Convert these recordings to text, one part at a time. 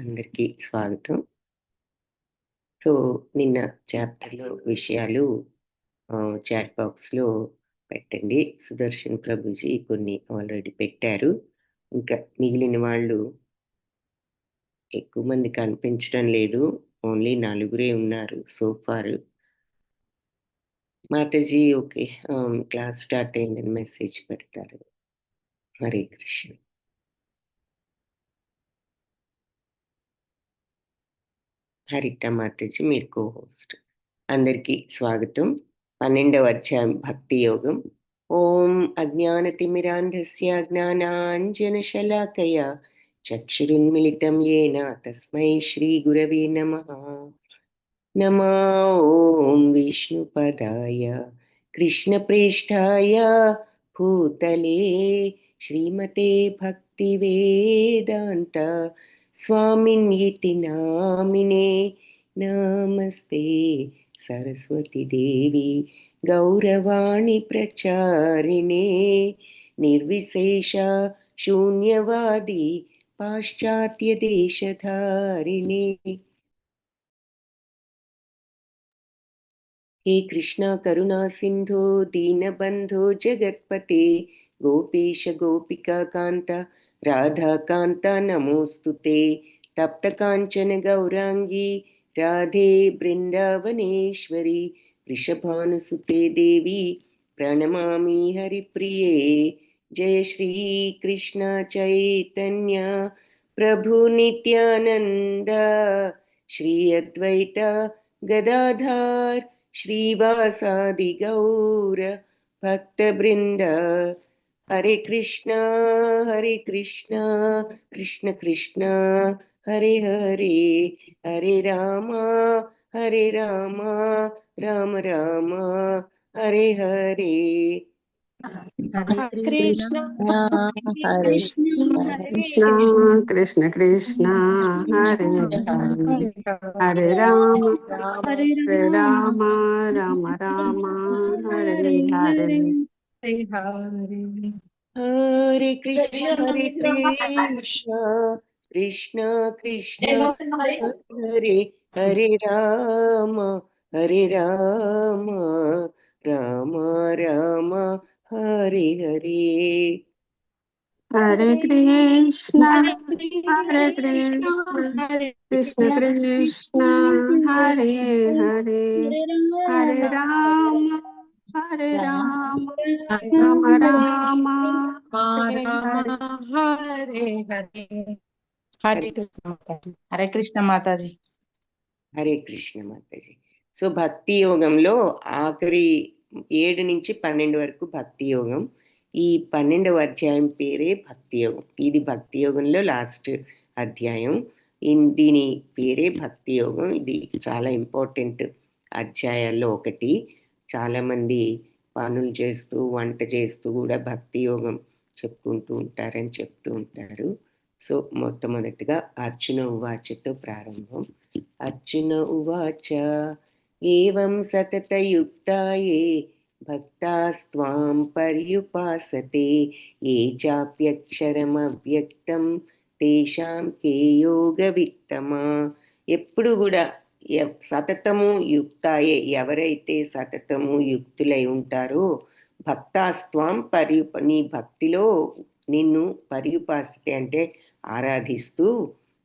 అందరికీ స్వాగతం. సో, నిన్న చాప్టర్‌లో విషయాలు చాట్ బాక్స్‌లో పెట్టండి. సుదర్శన్ ప్రభుజీ కొన్ని ఆల్రెడీ పెట్టారు. ఇంకా మిగిలిన వాళ్ళు ఎక్కువ మంది కనిపించడం లేదు. ఓన్లీ నలుగురే ఉన్నారు so far. Mataji okay. Class start అయిందని మెసేజ్ పెడతారు. హరే కృష్ణ. హరిత మాతాజీ మీరు కో హోస్ట్. అందరికీ స్వాగతం. 12వ అధ్యాయం భక్తి యోగం. ఓం అజ్ఞానతిమిరాంధస్య జ్ఞానాంజనశలాకయ చక్షురున్మిళితం येन తస్మై శ్రీగురవే నమః. నమో ఓం విష్ణుపదాయ కృష్ణప్రేష్ఠాయ భూతలే శ్రీమతే భక్తివేదాంత స్వామిన్యితి నామినే నమస్తే సరస్వతి దేవి గౌరవాణి ప్రచారిణే నిర్విశేష శూన్యవాది పాశ్చాత్య దేశధారిణే. हे कृष्णा करुणा सिंधो दीनबंधो जगत्पते गोपेश गोपिका कांता राधा कांता नमोस्तुते तप्त कांचन गौरांगी राधे बृंदावनेश्वरी वृषभानुसुते देवी प्रणमामि हरिप्रिये. जय श्री कृष्ण चैतन्य प्रभु नित्यानंद श्री अद्वैत गदाधर श्रीवासादि गौर भक्तवृंद. हरे कृष्णा कृष्ण कृष्ण हरे हरे, हरे राम राम राम हरे हरे. कृष्ण हरे कृष्णा कृष्ण कृष्ण हरे हरे, हरे राम राम राम हरे हरे. हरे कृष्ण कृष्ण कृष्ण हरे हरे राम राम राम हरे हरे. हरे कृष्णा कृष्ण कृष्ण हरे हरे, हरे राम राम राम हरे हरे. हरे कृष्ण माताजी. హరే కృష్ణ మాతాజీ. సో భక్తి యోగంలో ఆఖరి 7 నుంచి 12 వరకు భక్తి యోగం. ఈ 12వ అధ్యాయం పేరే భక్తి యోగం. ఇది భక్తి యోగంలో లాస్ట్ అధ్యాయం. దీని పేరే భక్తి యోగం. ఇది చాలా ఇంపార్టెంట్ అధ్యాయాల్లో ఒకటి. చాలామంది పనులు చేస్తూ వంట చేస్తూ కూడా భక్తి యోగం చెప్పుకుంటూ ఉంటారని చెప్తూ ఉంటారు. సో మొట్టమొదటిగా అర్జున ఉవాచతో ప్రారంభం. अर्जुन उवाच एवं सततयुक्ताये भक्तास्त्वां पर्युपासते ये चाप्यक्षरमव्यक्तं तेषां के योगवित्तमा. ఎప్పుడు కూడా సతతము యుక్తాయే ఎవరైతే సతతము యుక్తులై ఉంటారో భక్తాస్త్వాం నీ భక్తిలో నిన్ను పర్యుపాసతే అంటే ఆరాధిస్తూ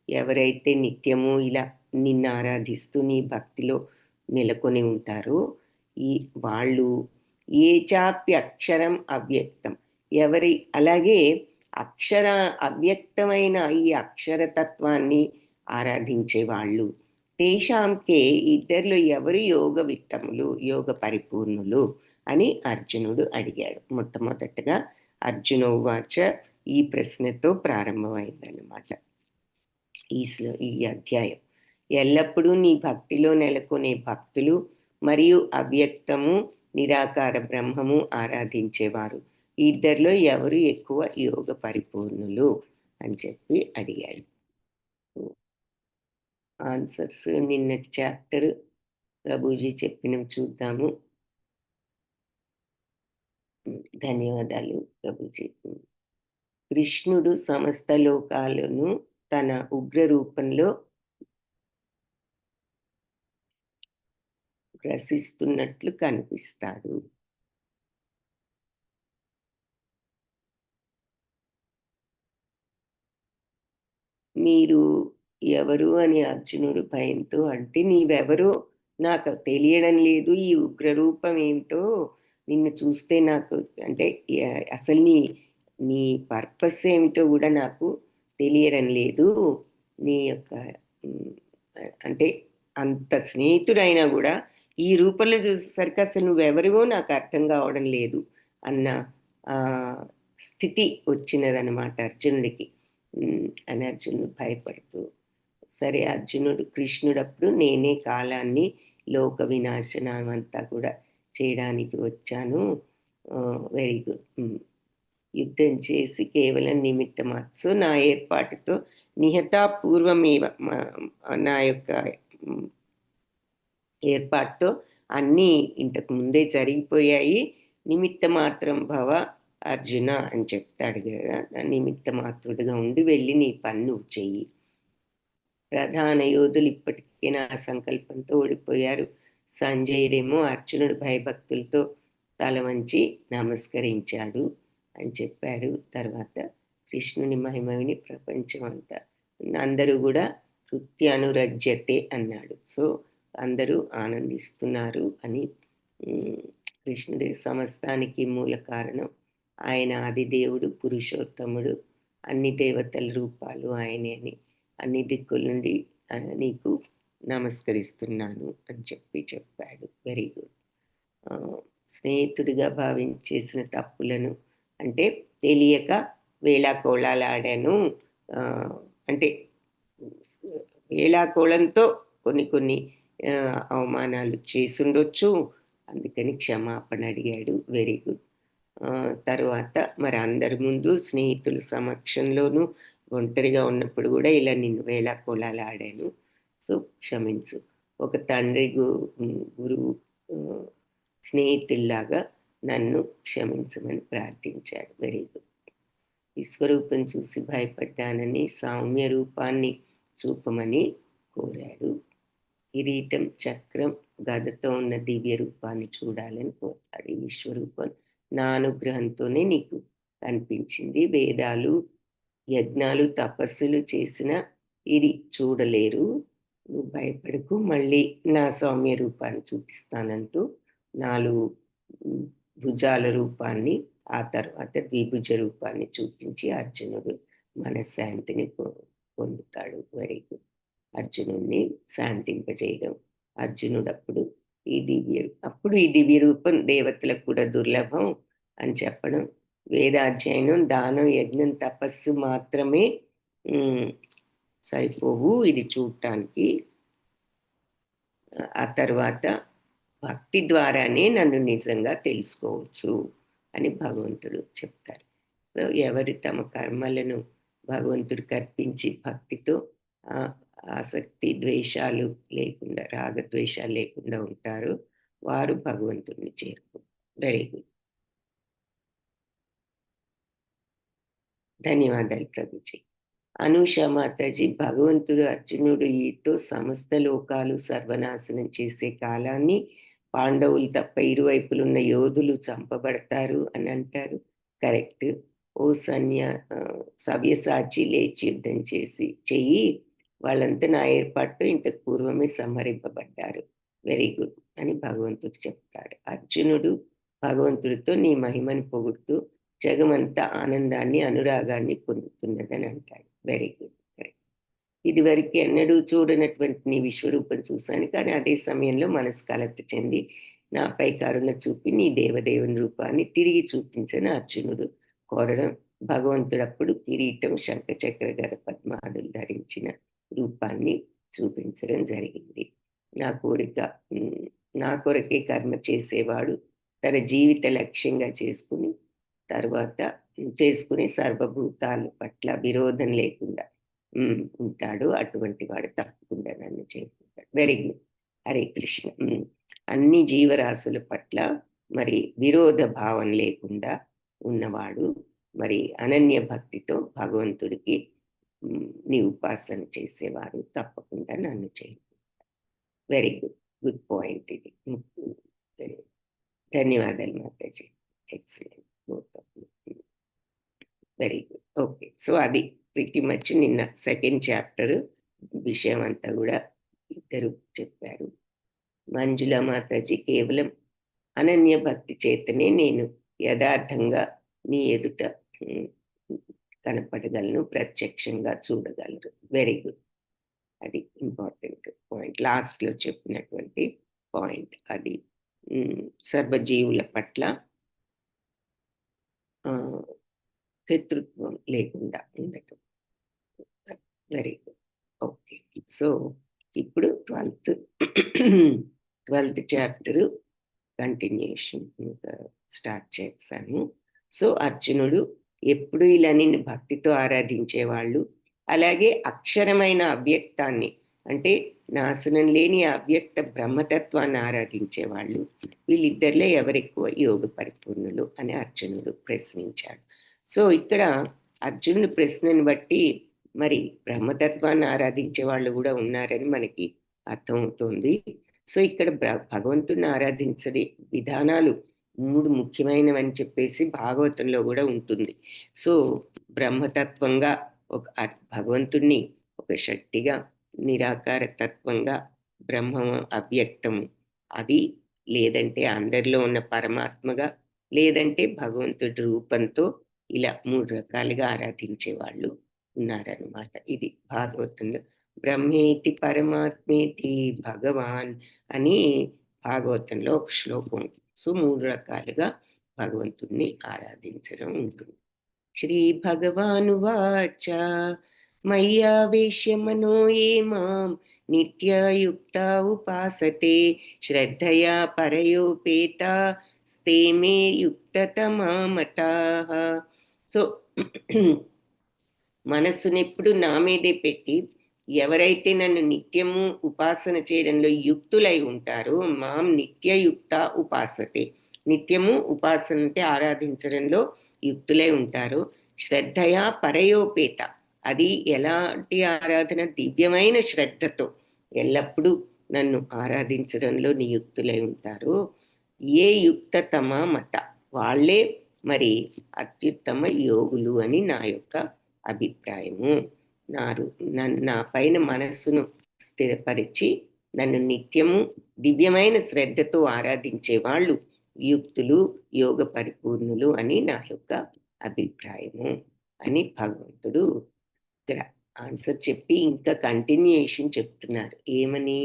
ఎవరైతే నిత్యము ఇలా నిన్ను ఆరాధిస్తూ నీ భక్తిలో నెలకొని ఉంటారో ఈ వాళ్ళు ఏ చాప్య అక్షరం అవ్యక్తం ఎవరి అలాగే అవ్యక్తమైన ఈ అక్షరతత్వాన్ని ఆరాధించే వాళ్ళు తేషాంకే ఇద్దరిలో ఎవరు యోగ విత్తములు యోగ పరిపూర్ణులు అని అర్జునుడు అడిగాడు. మొట్టమొదటగా అర్జున ఉవాచ ఈ ప్రశ్నతో ప్రారంభమైందన్నమాట ఈ అధ్యాయం. ఎల్లప్పుడూ నీ భక్తిలో నెలకొనే భక్తులు మరియు అవ్యక్తము నిరాకార బ్రహ్మము ఆరాధించేవారు ఇద్దరిలో ఎవరు ఎక్కువ యోగ పరిపూర్ణులు అని చెప్పి అడిగాడు. ఆన్సర్స్ నిన్నటి చాప్టర్ ప్రభుజీ చెప్పినవి చూద్దాము. ధన్యవాదాలు ప్రభుజీ. కృష్ణుడు సమస్త లోకాలను తన ఉగ్ర రూపంలో గ్రసిస్తున్నట్లు కనిపిస్తాడు. మీరు ఎవరు అని అర్జునుడు భయంతో అంటే, నీవెవరో నాకు తెలియడం లేదు, ఈ ఉగ్రరూపం ఏంటో నిన్ను చూస్తే నాకు అంటే అసలు నీ నీ పర్పస్ ఏమిటో కూడా నాకు తెలియడం లేదు. నీ యొక్క అంటే అంత స్నేహితుడైనా కూడా ఈ రూపంలో చూసేసరికి అసలు నువ్వెవరివో నాకు అర్థం కావడం లేదు అన్న స్థితి వచ్చినదనమాట అర్జునుడికి. అని అర్జునుడు భయపడుతూ, సరే అర్జునుడు కృష్ణుడప్పుడు నేనే కాలాన్ని లోక వినాశనం అంతా కూడా చేయడానికి వచ్చాను, వెరీ గుడ్, యుద్ధం చేసి కేవలం నిమిత్తమా, సో నా ఏర్పాటుతో నిహతాపూర్వమేవ నా యొక్క ఏర్పాటుతో అన్నీ ఇంతకు ముందే జరిగిపోయాయి, నిమిత్త మాత్రం భవ అర్జున అని చెప్తాడు కదా, నిమిత్త మాత్రుడుగా ఉండి వెళ్ళి నీ పని నువ్వు చెయ్యి. ప్రధాన యోధులు ఇప్పటికే నా సంకల్పంతో ఓడిపోయారు. సంజయుడేమో అర్జునుడు భయభక్తులతో తల వంచి నమస్కరించాడు అని చెప్పాడు. తర్వాత కృష్ణుని మహిమని ప్రపంచం అంతా అందరూ కూడా నృత్యానురజ్యతే అన్నాడు. సో అందరూ ఆనందిస్తున్నారు అని. కృష్ణుడి సమస్తానికి మూల కారణం ఆయన, ఆదిదేవుడు, పురుషోత్తముడు, అన్ని దేవతల రూపాలు ఆయనే అని అన్ని దిక్కుల నుండి నీకు నమస్కరిస్తున్నాను అని చెప్పాడు. Very good. స్నేహితుడిగా భావించేసిన తప్పులను అంటే తెలియక వేళాకోళాలాడాను, అంటే వేళాకోళంతో కొన్ని అవమానాలు చేసుండొచ్చు, అందుకని క్షమాపణ అడిగాడు. Very good. తర్వాత మరి అందరి ముందు స్నేహితుల సమక్షంలోనూ ఒంటరిగా ఉన్నప్పుడు కూడా ఇలా నిన్ను వేళాకోళాలు ఆడాను, సో క్షమించు. ఒక తండ్రి గురువు స్నేహితుల్లాగా నన్ను క్షమించమని ప్రార్థించాడు. Very good. విశ్వరూపం చూసి భయపడ్డానని సౌమ్య రూపాన్ని చూపమని కోరాడు. కిరీటం, చక్రం, గదతో ఉన్న దివ్య రూపాన్ని చూడాలని కోరాడు. ఈ విశ్వరూపం నా అనుగ్రహంతోనే నీకు కనిపించింది. వేదాలు, యజ్ఞాలు, తపస్సులు చేసిన ఇది చూడలేరు, నువ్వు భయపడకు, మళ్ళీ నా సౌమ్య రూపాన్ని చూపిస్తానంటూ 4 భుజాల రూపాన్ని, ఆ తర్వాత ద్విభుజ రూపాన్ని చూపించి అర్జునుడు మనశ్శాంతిని పొందుతాడు. Very good. అర్జునుడిని శాంతింపజేయడం. అర్జునుడు అప్పుడు ఈ దివ్య రూపం దేవతలకు కూడా దుర్లభం అని చెప్పడం. వేదాధ్యయనం, దానం, యజ్ఞం, తపస్సు మాత్రమే సరిపోవు ఇది చూడటానికి. ఆ తర్వాత భక్తి ద్వారానే నన్ను నిజంగా తెలుసుకోవచ్చు అని భగవంతుడు చెప్తారు. సో ఎవరు తమ కర్మలను భగవంతుడికి అర్పించి భక్తితో ఆసక్తి ద్వేషాలు లేకుండా, రాగద్వేషాలు లేకుండా ఉంటారు, వారు భగవంతుడిని చేరుకుంటారు. Very good. ధన్యవాదాలు ప్రభుజీ. అనూష మాతాజీ, భగవంతుడు అర్జునుడితో సమస్త లోకాలు సర్వనాశనం చేసే కాలాన్ని పాండవులు తప్ప ఇరువైపులున్న యోధులు చంపబడతారు అని అంటారు. కరెక్ట్. ఓ సవ్యసాచి లేచి యుద్ధం చెయ్యి, వాళ్ళంతా నా ఏర్పాటుతో ఇంతకు పూర్వమే సంహరింపబడ్డారు. వెరీ గుడ్ అని భగవంతుడు చెప్తాడు. అర్జునుడు భగవంతుడితో నీ మహిమని పొగుడుతూ జగమంతా ఆనందాన్ని, అనురాగాన్ని పొందుతున్నదని అంటాడు. Very good. ఇదివరకు ఎన్నడూ చూడనటువంటి నీ విశ్వరూపం చూశాను, కానీ అదే సమయంలో మనసు కలత చెంది నాపై కరుణ చూపి నీ దేవదేవుని రూపాన్ని తిరిగి చూపించని అర్జునుడు కోరడం. భగవంతుడప్పుడు కిరీటం, శంఖచక్ర, గద, పద్మాదులు ధరించిన రూపాన్ని చూపించడం జరిగింది. నా కొరకే కర్మ చేసేవాడు తన జీవిత లక్ష్యంగా చేసుకుని సర్వభూతాల పట్ల విరోధం లేకుండా ఉంటాడు. అటువంటి వాడు తప్పకుండా నన్ను చేరుకుంటాడు. Very good. హరే కృష్ణ. అన్ని జీవరాశుల పట్ల మరి విరోధ భావం లేకుండా ఉన్నవాడు, మరి అనన్య భక్తితో భగవంతుడికి నీ ఉపాసన చేసేవారు తప్పకుండా నన్ను చేరుకుంటారు. వెరీ గుడ్, గుడ్ పాయింట్ ఇది. వెరీ ధన్యవాదాలు Mataji. Excellent, very good. Okay, so అది ప్రిటి మచ్ నిన్న సెకండ్ చాప్టర్ విషయం అంతా కూడా ఇద్దరు చెప్పారు. మంజుల మాతాజీ, కేవలం అనన్య భక్తి చేతనే నేను యథార్థంగా నీ ఎదుట కనపడగలను, ప్రత్యక్షంగా చూడగలరు. వెరీ గుడ్, అది ఇంపార్టెంట్ పాయింట్, లాస్ట్లో చెప్పినటువంటి పాయింట్ అది. సర్వజీవుల పట్ల శత్రుత్వం లేకుండా ఉండటం. Very good. ఓకే, సో ఇప్పుడు 12th చాప్టర్ కంటిన్యూషన్ స్టార్ట్ చేశాను. సో అర్జునుడు ఎప్పుడు ఇలా నిన్ను భక్తితో ఆరాధించేవాళ్ళు, అలాగే అక్షరమైన అవ్యక్తాన్ని అంటే నాశనం లేని అవ్యక్త బ్రహ్మతత్వాన్ని ఆరాధించేవాళ్ళు, వీళ్ళిద్దరిలో ఎవరెక్కువ యోగ పరిపూర్ణులు అని అర్జునుడు ప్రశ్నించాడు. సో ఇక్కడ అర్జునుడి ప్రశ్నని బట్టి మరి బ్రహ్మతత్వాన్ని ఆరాధించే వాళ్ళు కూడా ఉన్నారని మనకి అర్థమవుతుంది. సో ఇక్కడ భగవంతుడిని ఆరాధించే విధానాలు 3 ముఖ్యమైనవని చెప్పేసి భాగవతంలో కూడా ఉంటుంది. సో బ్రహ్మతత్వంగా ఒక భగవంతుణ్ణి ఒక శక్తిగా, నిరాకార తత్వంగా, బ్రహ్మ అవ్యక్తము అది, లేదంటే అందరిలో ఉన్న పరమాత్మగా, లేదంటే భగవంతుడి రూపంతో, ఇలా 3 రకాలుగా ఆరాధించే వాళ్ళు ఉన్నారనమాట. ఇది భాగవతంలో బ్రహ్మేతి పరమాత్మేతి భగవాన్ అని భాగవతంలో ఒక శ్లోకం. సో 3 రకాలుగా భగవంతుణ్ణి ఆరాధించడం ఉంటుంది. శ్రీ భగవానువాచ మయ్యావేశ్య మనో ఏ మాం నిత్యయుక్త ఉపాసతే శ్రద్ధయా పరయోపేత స్తే మే యుక్తతమా మతాః. సో మనస్సునెప్పుడు నా మీదే పెట్టి ఎవరైతే నన్ను నిత్యము ఉపాసన చేయడంలో యుక్తులై ఉంటారో, మాం నిత్యయుక్త ఉపాసతే, నిత్యము ఉపాసన అంటే ఆరాధించడంలో యుక్తులై ఉంటారో, శ్రద్ధయా పరయోపేత, అది ఎలాంటి ఆరాధన, దివ్యమైన శ్రద్ధతో ఎల్లప్పుడూ నన్ను ఆరాధించడంలో నియుక్తులై ఉంటారో, ఏ యుక్తతమ మత, వాళ్ళే మరి అత్యుత్తమ యోగులు అని నా యొక్క అభిప్రాయము. నా పైన మనస్సును స్థిరపరిచి నన్ను నిత్యము దివ్యమైన శ్రద్ధతో ఆరాధించే వాళ్ళు యుక్తులు, యోగ పరిపూర్ణులు అని నా యొక్క అభిప్రాయము అని భగవంతుడు ఇక్కడ ఆన్సర్ చెప్పి ఇంకా కంటిన్యూయేషన్ చెప్తున్నారు. ఏమని?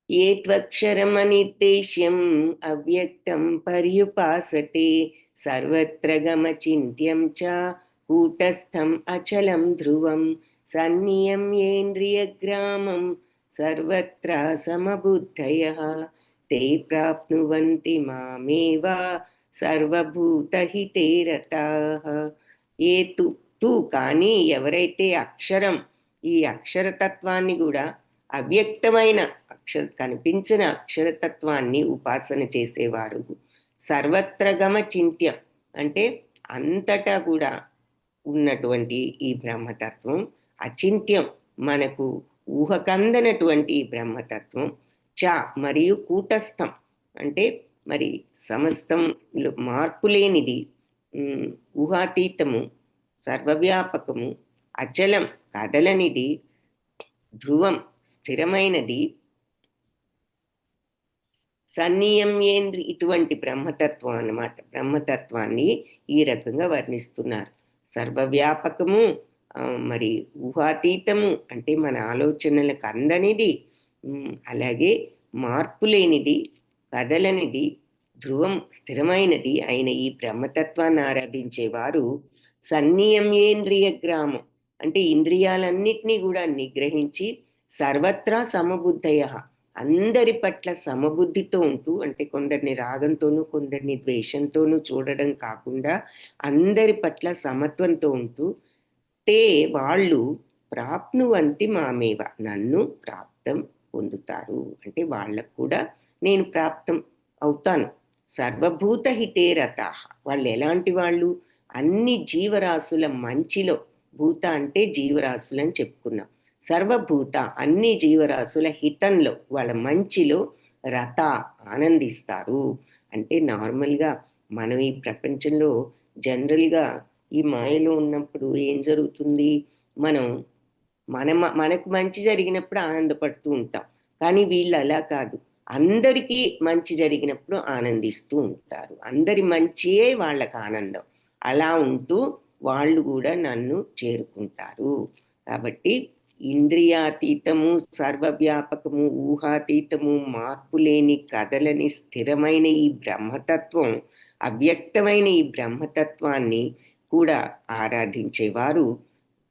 ఏ త్వక్షరమనిర్దేశ్యం అవ్యక్తం పర్యుపాసతే సర్వత్ర గమచింత్యం చ కూటస్థం అచలం ధ్రువం సన్నియమ్యేంద్రియగ్రామం సర్వత్ర సమబుద్ధయః తే ప్రాప్నువంతి మామేవ సర్వభూతహితే రతాః. ఏ తు కానీ ఎవరైతే అక్షరం, ఈ అక్షరతత్వాన్ని కూడా అవ్యక్తమైన కనిపించిన అక్షరతత్వాన్ని ఉపాసన చేసేవారు, సర్వత్రగమ చింత్యం అంటే అంతటా కూడా ఉన్నటువంటి ఈ బ్రహ్మతత్వం, అచింత్యం మనకు ఊహకందనటువంటి ఈ బ్రహ్మతత్వం, చ మరియు కూటస్థం అంటే మరి సమస్తం మార్పులేనిది, ఊహాతీతము, సర్వవ్యాపకము, అచలం కదలనిది, ధ్రువం స్థిరమైనది, సన్నియమ్యేంద్రి ఇటువంటి బ్రహ్మతత్వం అన్నమాట. బ్రహ్మతత్వాన్ని ఈ రకంగా వర్ణిస్తున్నారు. సర్వవ్యాపకము, మరి ఊహాతీతము అంటే మన ఆలోచనలకు అందనిది, అలాగే మార్పులేనిది, కదలనిది, ధ్రువం స్థిరమైనది అయిన ఈ బ్రహ్మతత్వాన్ని ఆరాధించేవారు సన్నియమ్యేంద్రియ గ్రామం అంటే ఇంద్రియాలన్నిటినీ కూడా నిగ్రహించి సర్వత్రా సమబుద్ధయ అందరి పట్ల సమబుద్ధితో ఉంటూ, అంటే కొందరిని రాగంతోనూ కొందరిని ద్వేషంతోనూ చూడడం కాకుండా అందరి పట్ల సమత్వంతో ఉంటూ, తే వాళ్ళు ప్రాప్నువంతి మామేవ, నన్ను ప్రాప్తం పొందుతారు. అంటే వాళ్ళకు కూడా నేను ప్రాప్తం అవుతాను. సర్వభూత హితే రతాః, వాళ్ళు ఎలాంటి వాళ్ళు? అన్ని జీవరాశుల మంచిలో, భూత అంటే జీవరాశులని చెప్పుకున్నాం, సర్వభూత అన్ని జీవరాశుల హితంలో, వాళ్ళ మంచిలో రత ఆనందిస్తారు. అంటే నార్మల్గా మనం ఈ ప్రపంచంలో జనరల్గా ఈ మాయలో ఉన్నప్పుడు ఏం జరుగుతుంది? మనం మనకు మంచి జరిగినప్పుడు ఆనందపడుతూ ఉంటాం. కానీ వీళ్ళు అలా కాదు, అందరికీ మంచి జరిగినప్పుడు ఆనందిస్తూ ఉంటారు. అందరి మంచియే వాళ్ళకి ఆనందం. అలా ఉంటూ వాళ్ళు కూడా నన్ను చేరుకుంటారు. కాబట్టి ఇంద్రియాతీతము, సర్వవ్యాపకము, ఊహాతీతము, మార్పులేని, కదలని, స్థిరమైన ఈ బ్రహ్మతత్వం, అవ్యక్తమైన ఈ బ్రహ్మతత్వాన్ని కూడా ఆరాధించేవారు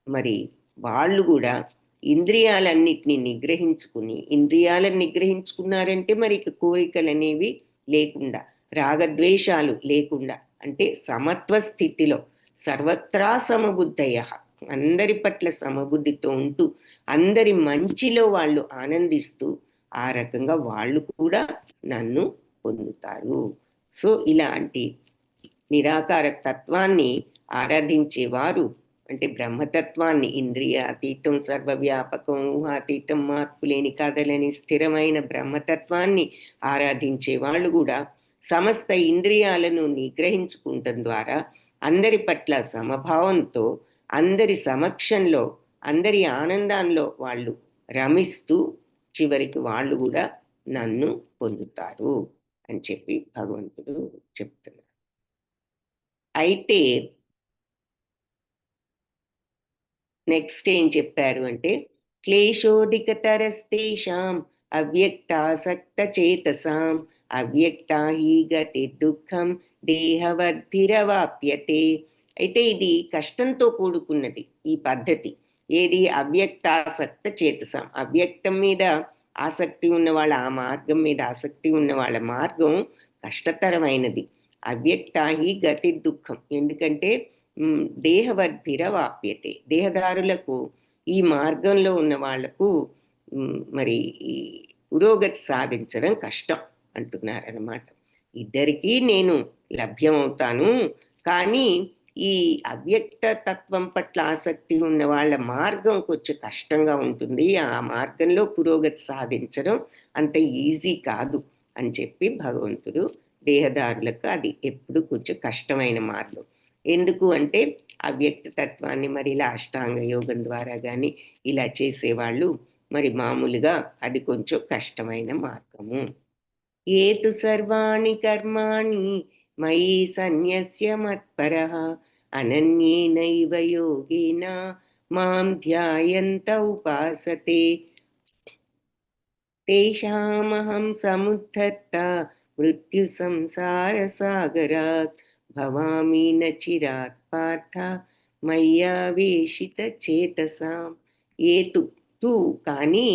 మరి వాళ్ళు కూడా ఇంద్రియాలన్నిటినీ నిగ్రహించుకుని, ఇంద్రియాలను నిగ్రహించుకున్నారంటే మరి ఇక కోరికలు అనేవి లేకుండా, రాగద్వేషాలు లేకుండా, అంటే సమత్వ స్థితిలో సర్వత్రా సమబుద్ధయ, అందరి పట్ల సమబుద్ధితో ఉంటూ అందరి మంచిలో వాళ్ళు ఆనందిస్తూ ఆ రకంగా వాళ్ళు కూడా నన్ను పొందుతారు. సో ఇలాంటి నిరాకార తత్వాన్ని ఆరాధించేవారు, అంటే బ్రహ్మతత్వాన్ని, ఇంద్రియ అతీతం, సర్వవ్యాపకం, ఊహాతీతం, మార్పులేని, కదలని, స్థిరమైన బ్రహ్మతత్వాన్ని ఆరాధించే వాళ్ళు కూడా సమస్త ఇంద్రియాలను నిగ్రహించుకుంటం ద్వారా అందరి పట్ల సమభావంతో, అందరి సమక్షంలో, అందరి ఆనందంలో వాళ్ళు రమిస్తూ చివరికి వాళ్ళు కూడా నన్ను పొందుతారు అని చెప్పి భగవంతుడు చెప్తున్నారు. అయితే నెక్స్ట్ ఏం చెప్పారు అంటే, క్లేశోధికతరస్తేషాం అవ్యక్తాసక్త చేతసాం అవ్యక్తా హి గతి దుఃఖం దేహవద్భిరవాప్యతే. అయితే ఇది కష్టంతో కూడుకున్నది ఈ పద్ధతి. ఏది? అవ్యక్తాసక్త చేతసాం, అవ్యక్తం మీద ఆసక్తి ఉన్న వాళ్ళ, ఆ మార్గం మీద ఆసక్తి ఉన్న వాళ్ళ మార్గం కష్టతరమైనది. అవ్యక్తా హి గతి దుఃఖం, ఎందుకంటే దేహవద్భిరవాప్యతే, దేహదారులకు, ఈ మార్గంలో ఉన్న వాళ్లకు మరి ఈ పురోగతి సాధించడం కష్టం అంటున్నారన్నమాట. ఇద్దరికీ నేను లభ్యమవుతాను, కానీ ఈ అవ్యక్త తత్వం పట్ల ఆసక్తి ఉన్న వాళ్ళ మార్గం కొంచెం కష్టంగా ఉంటుంది, ఆ మార్గంలో పురోగతి సాధించడం అంత ఈజీ కాదు అని చెప్పి భగవంతుడు దేహదారులకు అది ఎప్పుడు కొంచెం కష్టమైన మార్గం. ఎందుకు అంటే అవ్యక్త తత్వాన్ని మరి ఇలా అష్టాంగ యోగం ద్వారా కానీ ఇలా చేసేవాళ్ళు మరి మామూలుగా అది కొంచెం కష్టమైన మార్గము. ఏతు సర్వాణి కర్మాణి మయి సన్యస్య మత్పరః అనన్యేనైవ యోగేన మాం ధ్యాయంత ఉపాసతే తేషామహం సముద్ధర్త మృత్యు సంసార సాగరాత్ భవామి న చిరాత్ పార్థ మయ్యావేశిత చేతసాం. ఏతు తూ కానీ,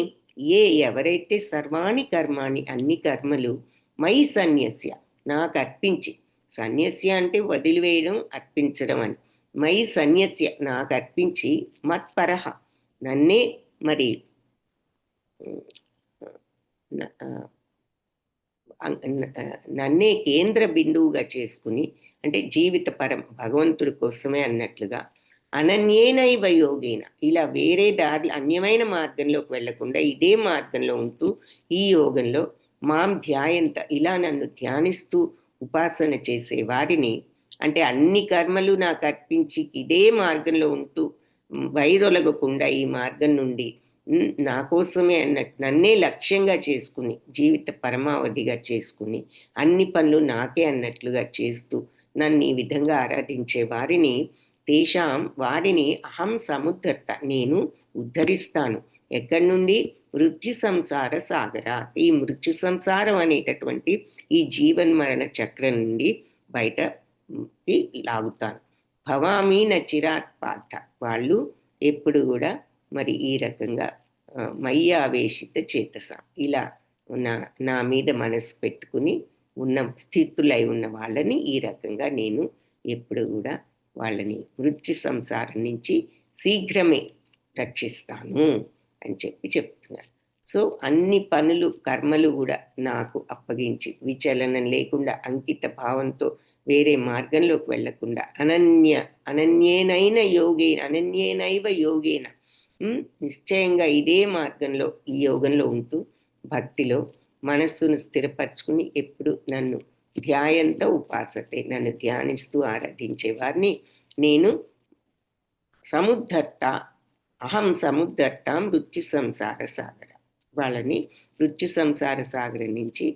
ఎవరైతే సర్వాణి కర్మాణి అన్ని కర్మలు మై సన్యస్య నాకు అర్పించి, సన్యస్య అంటే వదిలివేయడం, అర్పించడం అని, మై సన్యస్య నాకు అర్పించి, మత్పరః నన్నే మరి నన్నే కేంద్ర బిందువుగా చేసుకుని, అంటే జీవిత పరం భగవంతుడి కోసమే అన్నట్లుగా, అనన్యేనైవ యోగేన ఇలా వేరే దారి అన్యమైన మార్గంలోకి వెళ్లకుండా ఇదే మార్గంలో ఉంటూ ఈ యోగంలో మాం ధ్యాయంత ఇలా నన్ను ధ్యానిస్తూ ఉపాసన చేసే వారిని, అంటే అన్ని కర్మలు నాకు అర్పించి ఇదే మార్గంలో ఉంటూ వైదొలగకుండా ఈ మార్గం నుండి నా కోసమే అన్నట్టు నన్నే లక్ష్యంగా చేసుకుని, జీవిత పరమావధిగా చేసుకుని, అన్ని పనులు నాకే అన్నట్లుగా చేస్తూ నన్ను ఈ విధంగా ఆరాధించే వారిని, తేషాం వారిని అహం సముద్ధర్త నేను ఉద్ధరిస్తాను. ఎక్కడి నుండి? మృత్యు సంసార సాగర, ఈ మృత్యు సంసారం అనేటటువంటి ఈ జీవన్మరణ చక్రం నుండి బయటకి లాగుతాను. భవామి న చిరాత్ పార్థ, వాళ్ళు ఎప్పుడు కూడా మరి ఈ రకంగా మయ్యావేశిత చేతస ఇలా నా మీద మనసు పెట్టుకుని ఉన్న స్థితులై ఉన్న వాళ్ళని ఈ రకంగా నేను ఎప్పుడు కూడా వాళ్ళని మృత్యు సంసారం నుంచి శీఘ్రమే రక్షిస్తాను అని చెప్తున్నారు. సో అన్ని పనులు కర్మలు కూడా నాకు అప్పగించి విచలనం లేకుండా అంకిత భావంతో వేరే మార్గంలోకి వెళ్లకుండా అనన్యేనైవ యోగేన నిశ్చయంగా ఇదే మార్గంలో ఈ యోగంలో ఉంటూ భక్తిలో మనస్సును స్థిరపరచుకుని ఎప్పుడు నన్ను ధ్యాయంతో ఉపాసతే, నన్ను ధ్యానిస్తూ ఆరాధించే వారిని నేను సముద్ధర్త, అహం సముద్ధర్త మృత్యు సంసార సాగర, వాళ్ళని మృత్యు సంసార సాగరం నుంచి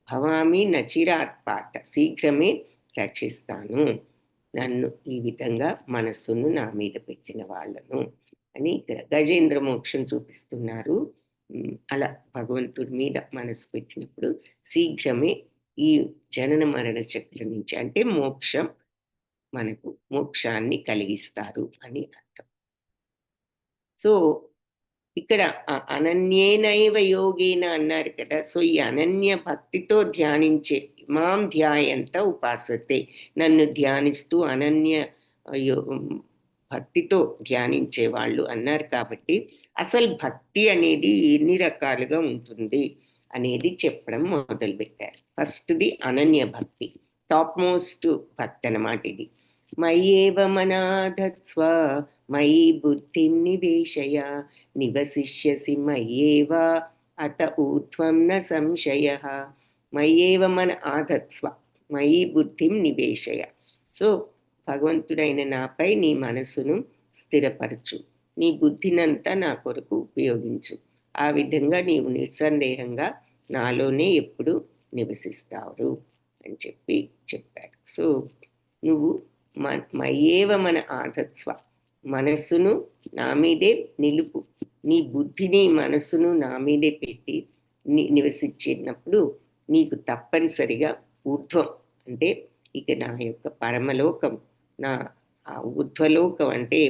భవామి నచిరాత్ పాట, శీఘ్రమే రక్షిస్తాను నన్ను ఈ విధంగా మనస్సును నా మీద పెట్టిన వాళ్ళను అని ఇక్కడ గజేంద్ర మోక్షం చూపిస్తున్నారు. అలా భగవంతుడి మీద మనసు పెట్టినప్పుడు శీఘ్రమే ఈ జనన మరణ చక్రం నుంచి అంటే మోక్షం, మనకు మోక్షాన్ని కలిగిస్తారు అని అర్థం. సో ఇక్కడ అనన్యేనైవ యోగేన అన్నారు కదా. సో ఈ అనన్య భక్తితో ధ్యానించే మాం ధ్యాయంత ఉపాసతే, నన్ను ధ్యానిస్తూ అనన్య భక్తితో ధ్యానించే వాళ్ళు అన్నారు కాబట్టి అసలు భక్తి అనేది ఎన్ని రకాలుగా ఉంటుంది అనేది చెప్పడం మొదలుపెట్టారు. ఫస్ట్ది అనన్య భక్తి, టాప్ మోస్ట్ భక్తి అన్నమాట ఇది. మయ్యేవ మనాధత్స్వ మయి బుద్ధిం నివేశయ నివసిష్యసి మయ్యేవ అత ఊర్ధ్వం న సంశయః. మయ్యేవ మన ఆధత్స్వ మయి బుద్ధిం నివేశయ. సో భగవంతుడైన నాపై నీ మనసును స్థిరపరచు, నీ బుద్ధినంతా నా కొరకు ఉపయోగించు. ఆ విధంగా నీవు నిస్సందేహంగా నాలోనే ఎప్పుడు నివసిస్తావు అని చెప్పారు. సో నువ్వు మయ్యేవ మన ఆధత్స్వ, మనస్సును నా మీదే నిలుపు, నీ బుద్ధిని మనస్సును నా మీదే పెట్టి నివసించినప్పుడు నీకు తప్పనిసరిగా ఊర్ధ్వం అంటే ఇక నా యొక్క పరమలోకం, నా ఆ ఊర్ధ్వలోకం అంటే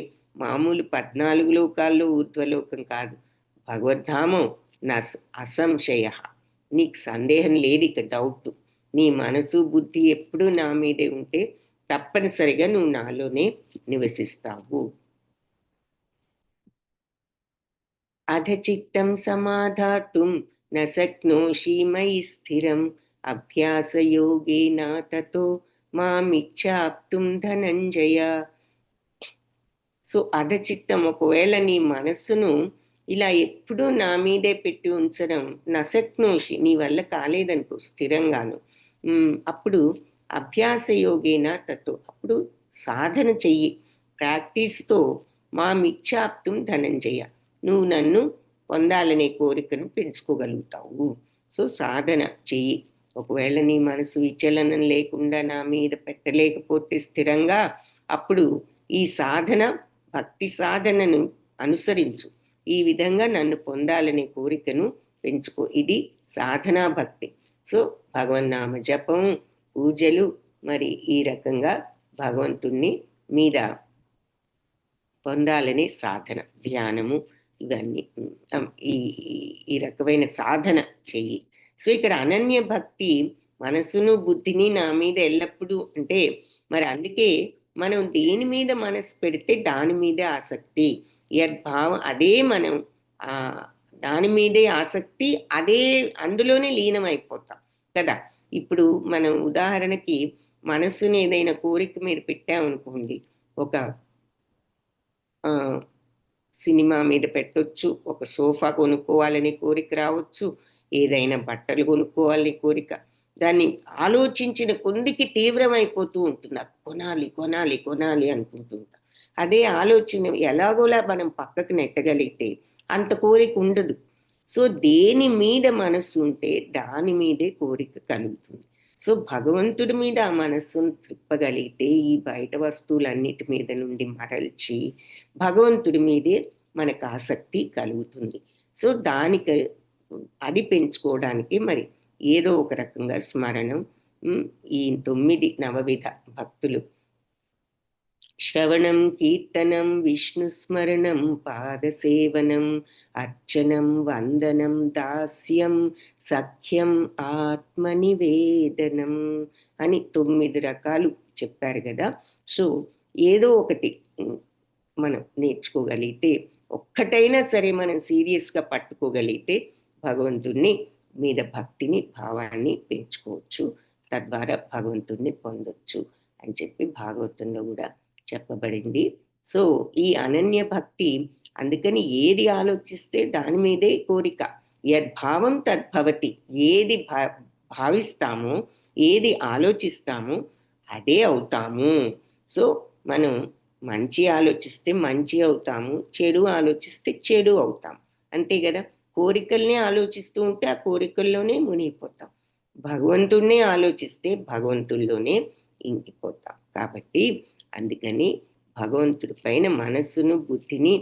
మామూలు 14 లోకాల్లో ఊర్ధ్వలోకం కాదు, భగవద్ధామం నా అసంశయ, నీకు సందేహం లేదు, ఇక డౌట్. నీ మనసు బుద్ధి ఎప్పుడూ నా మీదే ఉంటే తప్పనిసరిగా నువ్వు నాలోనే నివసిస్తావు. అధచిత్తం సమాధాతుం న శక్నోషి మయి స్థిరం అభ్యాసయోగేన తతో మామిచ్ఛాప్తుం ధనంజయ. సో అధచిత్తం, ఒకవేళ నీ మనస్సును ఇలా ఎప్పుడూ నా మీదే పెట్టి ఉంచడం, నశక్నోషి, నీ వల్ల కాలేదనుకో స్థిరంగాను, అప్పుడు అభ్యాసయోగేన తతో, అప్పుడు సాధన చెయ్యి, ప్రాక్టీస్తో మామిచ్ఛాప్తుం ధనంజయ, నువ్వు నన్ను పొందాలనే కోరికను పెంచుకోగలుగుతావు. సో సాధన చెయ్యి. ఒకవేళ నీ మనసు విచలనం లేకుండా నా మీద పెట్టలేకపోతే స్థిరంగా, అప్పుడు ఈ సాధన భక్తి సాధనను అనుసరించు, ఈ విధంగా నన్ను పొందాలనే కోరికను పెంచుకో. ఇది సాధనా భక్తి. సో భగవన్నామ జపం, పూజలు, మరి ఈ రకంగా భగవంతుణ్ణి మీద పొందాలనే సాధన, ధ్యానము, ఇవన్నీ ఈ రకమైన సాధన చెయ్యి. సో ఇక్కడ అనన్య భక్తి మనసును బుద్ధిని నా మీద ఎల్లప్పుడూ అంటే, మరి అందుకే మనం దేని మీద మనసు పెడితే దాని మీదే ఆసక్తి, యద్భావం అదే మనం దాని మీదే ఆసక్తి, అదే అందులోనే లీనమైపోతాం కదా. ఇప్పుడు మనం ఉదాహరణకి మనస్సుని ఏదైనా కోరిక మీద పెట్టామనుకోండి, ఒక సినిమా మీద పెట్టొచ్చు, ఒక సోఫా కొనుక్కోవాలనే కోరిక రావచ్చు, ఏదైనా బట్టలు కొనుక్కోవాలనే కోరిక, దాన్ని ఆలోచించిన కొందికి తీవ్రమైపోతూ ఉంటుంది, కొనాలి కొనాలి కొనాలి అనుకుంటుంటాం. అదే ఆలోచన ఎలాగోలా మనం పక్కకు నెట్టగలిగితే అంత కోరిక ఉండదు. సో దేని మీద మనస్సు ఉంటే దాని మీదే కోరిక కలుగుతుంది. సో భగవంతుడి మీద ఆ మనస్సును త్రిప్పగలిగితే ఈ బయట వస్తువులన్నిటి మీద నుండి మరల్చి భగవంతుడి మీదే మనకు ఆసక్తి కలుగుతుంది. సో దానికి అది పెంచుకోవడానికి మరి ఏదో ఒక రకంగా స్మరణం, ఈ 9 నవవిధ భక్తులు శ్రవణం, కీర్తనం, విష్ణుస్మరణం, పాదసేవనం, అర్చనం, వందనం, దాస్యం, సఖ్యం, ఆత్మనివేదనం అని 9 రకాలు చెప్పారు కదా. సో ఏదో ఒకటి మనం నేర్చుకోగలిగితే ఒక్కటైనా సరే మనం సీరియస్గా పట్టుకోగలిగితే భగవంతుణ్ణి మీద భక్తిని, భావాన్ని పెంచుకోవచ్చు. తద్వారా భగవంతుణ్ణి పొందొచ్చు అని చెప్పి భాగవతంలో కూడా చెప్పబడింది. సో ఈ అనన్య భక్తి, అందుకని ఏది ఆలోచిస్తే దాని మీదే కోరిక. యద్భావం తద్భవతి. ఏది భావిస్తామో, ఏది ఆలోచిస్తామో అదే అవుతాము. సో మనం మంచి ఆలోచిస్తే మంచి అవుతాము, చెడు ఆలోచిస్తే చెడు అవుతాం. అంతే కదా. కోరికల్ని ఆలోచిస్తూ ఉంటే ఆ కోరికల్లోనే మునిగిపోతాం. భగవంతుణ్ణి ఆలోచిస్తే భగవంతుల్లోనే ఇంకిపోతాం. కాబట్టి అందుకని భగవంతుడి పైన మనస్సును, బుద్ధిని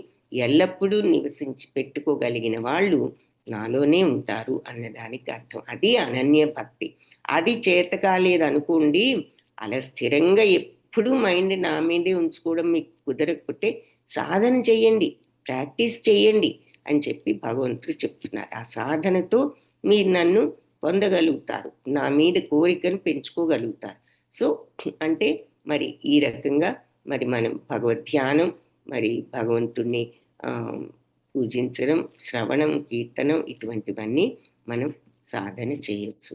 ఎల్లప్పుడూ నివసించి పెట్టుకోగలిగిన వాళ్ళు నాలోనే ఉంటారు అన్నదానికి అర్థం. అది అనన్య భక్తి. అది చేత కాలేదనుకోండి, అలా స్థిరంగా ఎప్పుడూ మైండ్ నా మీదే ఉంచుకోవడం మీకు కుదరకపోతే సాధన చెయ్యండి, ప్రాక్టీస్ చెయ్యండి అని చెప్పి భగవంతుడు చెప్తున్నారు. ఆ సాధనతో మీరు నన్ను పొందగలుగుతారు, నా మీద కోరికను పెంచుకోగలుగుతారు. సో అంటే మరి ఈ రకంగా మరి మనం భగవద్ధ్యానం, మరి భగవంతుణ్ణి పూజించడం, శ్రవణం, కీర్తనం ఇటువంటివన్నీ మనం సాధన చేయొచ్చు.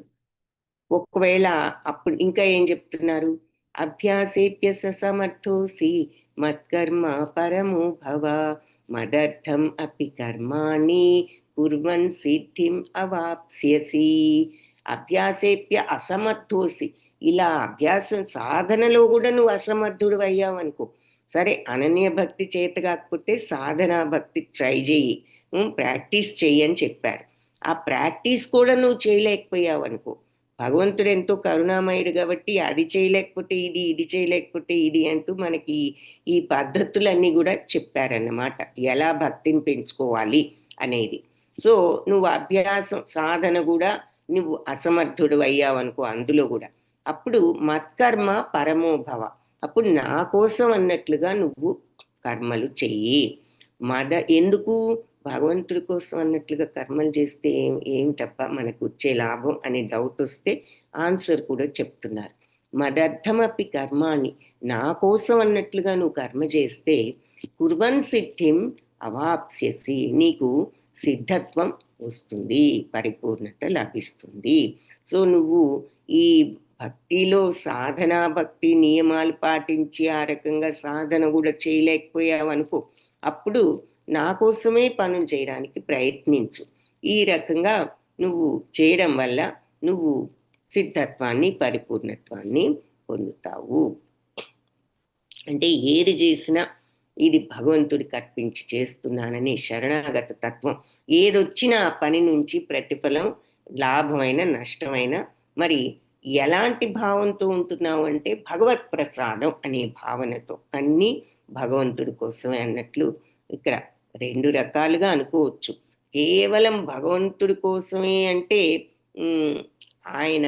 ఒకవేళ అప్పుడు ఇంకా ఏం చెప్తున్నారు? అభ్యాసేప్య సమర్థోసి మత్కర్మ పరమో భవ మదర్థం అపి కర్మాణి కుర్వన్ సిద్ధిం అవాప్స్యసి. అభ్యాసేప్య అసమర్థోసి. ఇలా అభ్యాసం సాధనలో కూడా నువ్వు అసమర్థుడు అయ్యావనుకో, సరే అనన్య భక్తి చేత కాకపోతే సాధనా భక్తి ట్రై చెయ్యి, ప్రాక్టీస్ చెయ్యి అని చెప్పాడు. ఆ ప్రాక్టీస్ కూడా నువ్వు చేయలేకపోయావు అనుకో, భగవంతుడు ఎంతో కరుణామయుడు కాబట్టి అది చేయలేకపోతే ఇది, ఇది చేయలేకపోతే ఇది అంటూ మనకి ఈ పద్ధతులన్నీ కూడా చెప్పారన్నమాట, ఎలా భక్తిని పెంచుకోవాలి అనేది. సో నువ్వు అభ్యాసం సాధన కూడా నువ్వు అసమర్థుడు అయ్యావనుకో అందులో కూడా, అప్పుడు మత్కర్మ పరమోభవ. అప్పుడు నా కోసం అన్నట్లుగా నువ్వు కర్మలు చెయ్యి. ఎందుకు భగవంతుడి కోసం అన్నట్లుగా కర్మలు చేస్తే ఏమిటప్ప మనకు వచ్చే లాభం అనే డౌట్ వస్తే ఆన్సర్ కూడా చెప్తున్నారు. మదర్థమపి కర్మాణి. నా కోసం అన్నట్లుగా నువ్వు కర్మ చేస్తే కుర్వన్ సిద్ధిం అవాప్స్యసి. నీకు సిద్ధత్వం వస్తుంది, పరిపూర్ణత లభిస్తుంది. సో నువ్వు ఈ భక్తిలో సాధనా భక్తి నియమాలు పాటించి ఆ రకంగా సాధన కూడా చేయలేకపోయావు అనుకో, అప్పుడు నా కోసమే పనులు చేయడానికి ప్రయత్నించు. ఈ రకంగా నువ్వు చేయడం వల్ల నువ్వు సిద్ధత్వాన్ని, పరిపూర్ణత్వాన్ని పొందుతావు. అంటే ఏది చేసినా ఇది భగవంతుడికి అర్పించి చేస్తున్నానని శరణాగత తత్వం. ఏదొచ్చినా ఆ పని నుంచి ప్రతిఫలం లాభమైన నష్టమైన మరి ఎలాంటి భావంతో ఉంటున్నావు అంటే భగవత్ ప్రసాదం అనే భావనతో, అన్నీ భగవంతుడి కోసమే అన్నట్లు ఇక్కడ రెండు రకాలుగా అనుకోవచ్చు. కేవలం భగవంతుడి కోసమే అంటే ఆయన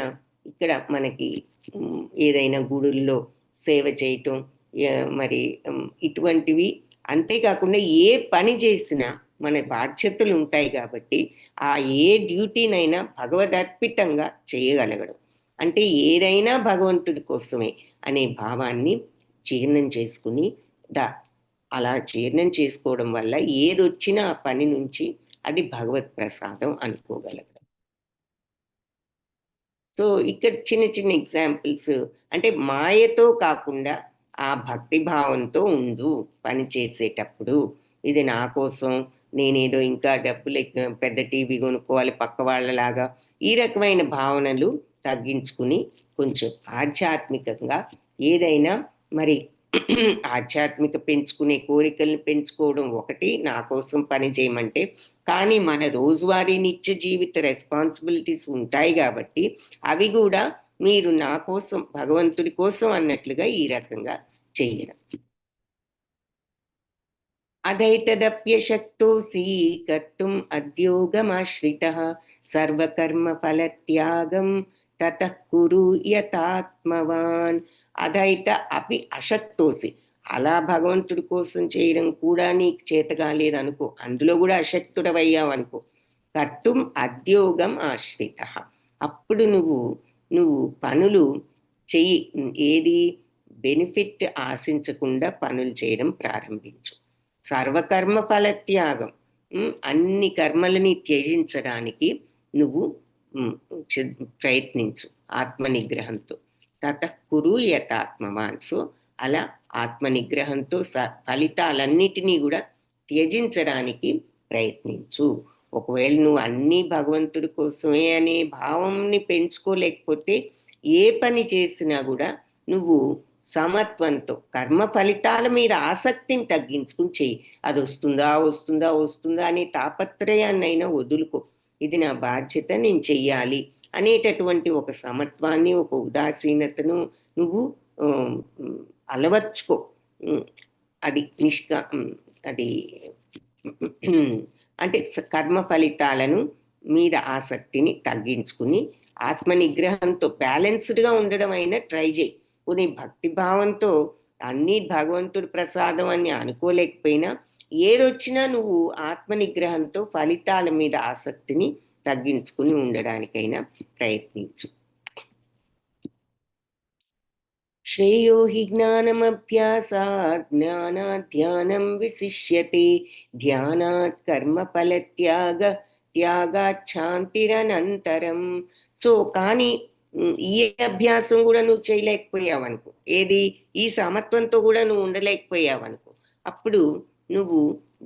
ఇక్కడ మనకి ఏదైనా గుడుల్లో సేవ చేయటం మరి ఇటువంటివి, అంతేకాకుండా ఏ పని చేసినా మన బాధ్యతలు ఉంటాయి కాబట్టి ఆ ఏ డ్యూటీనైనా భగవదర్పితంగా చేయగలగడం, అంటే ఏదైనా భగవంతుడి కోసమే అనే భావాన్ని జీర్ణం చేసుకుని అలా జీర్ణం చేసుకోవడం వల్ల ఏదొచ్చినా ఆ పని నుంచి అది భగవత్ ప్రసాదం అనుకోగలగడం. సో ఇక్కడ చిన్న చిన్న ఎగ్జాంపుల్స్, అంటే మాయతో కాకుండా ఆ భక్తి భావంతో ఉండు పని చేసేటప్పుడు. ఇది నా కోసం, నేనేదో ఇంకా డబ్బులు పెద్ద టీవీ కొనుక్కోవాలి పక్క వాళ్ళలాగా, ఈ రకమైన భావనలు తగ్గించుకుని కొంచెం ఆధ్యాత్మికంగా ఏదైనా మరి ఆధ్యాత్మిక పెంచుకునే కోరికలను పెంచుకోవడం ఒకటి, నా కోసం పని చేయమంటే, కానీ మన రోజువారీ నిత్య జీవిత రెస్పాన్సిబిలిటీస్ ఉంటాయి కాబట్టి అవి కూడా మీరు నా కోసం, భగవంతుడి కోసం అన్నట్లుగా ఈ రకంగా చెయ్యడం. అదైతదప్యశక్తోసి కర్తుం అద్యోగమాశ్రితః సర్వకర్మ ఫలత్యాగం తతః కురు యతాత్మవాన్. అదైత అపి అశక్తోసి. అలా భగవంతుడి కోసం చేయడం కూడా నీకు చేత కాలేదనుకో, అందులో కూడా అశక్తుడవయ్యావనుకో, కర్తుం అద్యోగం ఆశ్రితః. అప్పుడు నువ్వు పనులు చెయ్యి. ఏది బెనిఫిట్ ఆశించకుండా పనులు చేయడం ప్రారంభించు. సర్వకర్మ ఫలత్యాగం. అన్ని కర్మలని త్యజించడానికి నువ్వు ప్రయత్నించు ఆత్మనిగ్రహంతో. తతః కురు యతాత్మవాన్. సో అలా ఆత్మనిగ్రహంతో ఫలితాలన్నిటినీ కూడా త్యజించడానికి ప్రయత్నించు. ఒకవేళ నువ్వు అన్నీ భగవంతుడి కోసమే అనే భావంని పెంచుకోలేకపోతే ఏ పని చేసినా కూడా నువ్వు సమత్వంతో కర్మ ఫలితాల మీద ఆసక్తిని తగ్గించుకుని చెయ్యి. అది వస్తుందా వస్తుందా వస్తుందా అనే తాపత్రయాన్నైనా వదులుకో. ఇది నా బాధ్యత, నేను చెయ్యాలి అనేటటువంటి ఒక సమత్వాన్ని, ఒక ఉదాసీనతను నువ్వు అలవర్చుకో. అది అది అంటే కర్మ ఫలితాలను మీద ఆసక్తిని తగ్గించుకుని ఆత్మనిగ్రహంతో బ్యాలెన్స్డ్గా ఉండడం అయినా ట్రై చేయి. కొన్ని భక్తి భావంతో అన్నీ భగవంతుడి ప్రసాదం అని అనుకోలేకపోయినా ఏదొచ్చినా నువ్వు ఆత్మనిగ్రహంతో ఫలితాల మీద ఆసక్తిని తగ్గించుకుని ఉండడానికైనా ప్రయత్నించు. శ్రేయో హి జ్ఞానమభ్యాసాత్ జ్ఞానాత్ ధ్యానం విశిష్యతే ధ్యానాత్ కర్మ ఫలత్యాగ త్యాగాత్ శాంతిరనంతరం. సో కానీ ఈ అభ్యాసం కూడా నువ్వు చేయలేకపోయావు అనుకో, ఏది ఈ సమత్వంతో కూడా నువ్వు ఉండలేకపోయావు అనుకో, అప్పుడు నువ్వు